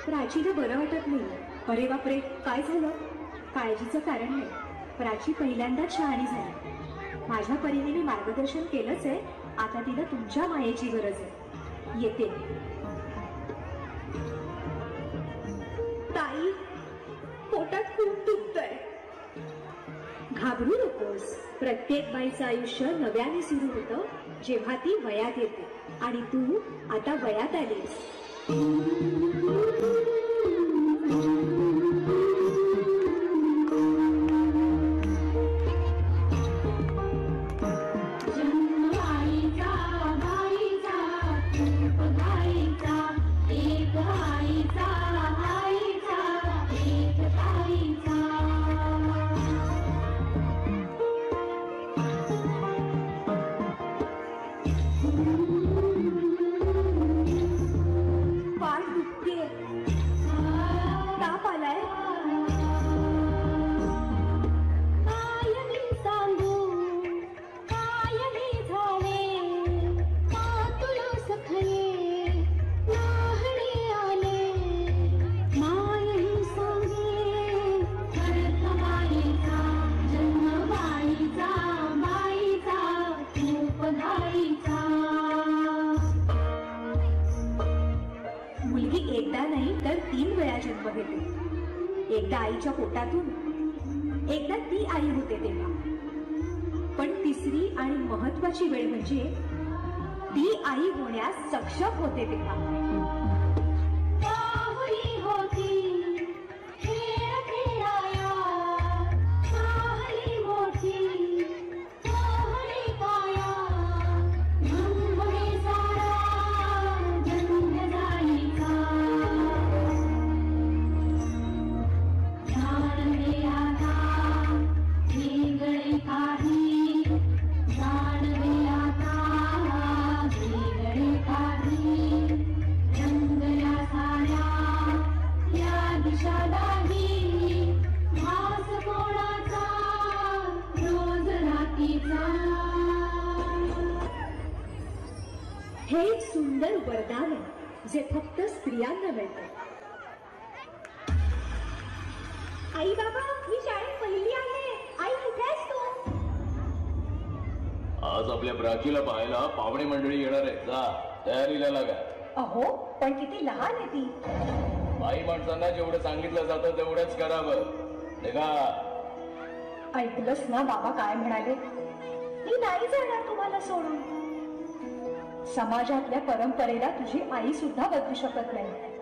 प्राचीला बरं वाटत नाही. अरे बापरे, काय झालं? काळजीचं कारण नाही. प्राची पहिल्यांदाच शहाणी झाली. माझ्या परीने मी मार्गदर्शन केलंच आहे. आता तिला तुमच्या मायेची गरज आहे. येते. ताई, पोटात खूप दुखतंय. घाबरू नकोस. प्रत्येक बाईचं आयुष्य नव्याने सुरू होतं जेव्हा ती वयात येते. आणि तू आता वयात आलीस. एकदा आईच्या पोटातून, एकदा ती आई होते तेव्हा. पण तिसरी आणि महत्वाची वेळ म्हणजे ती आई होण्यास सक्षम होते तेव्हा. हे एक सुंदर वरदान आहे जे फक्त स्त्रियांना मिळते. आई बाबा, मी शाळेत पहिली आहे. आई, कुठे आहेस तू? आज आपल्या प्राचीला पाहायला पाहुणे मंडळी येणार आहे. जा, तयारीला लागा. अहो, पण किती लहान आहे ती. बाई माणसांना जेवढं सांगितलं जातं तेवढंच करावं. निघा. ऐकलंस ना बाबा काय म्हणाले? मी नाही जाणार तुम्हाला सोडून. समाजातल्या परंपरेला तुझी आई सुद्धा बदलू शकत नाही.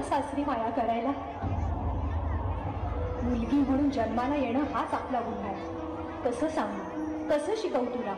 सासरी माया करायला. मुलगी म्हणून जन्माला येणं हाच आपला गुन्हा आहे. कसं सांगू, कसं शिकवू तुला?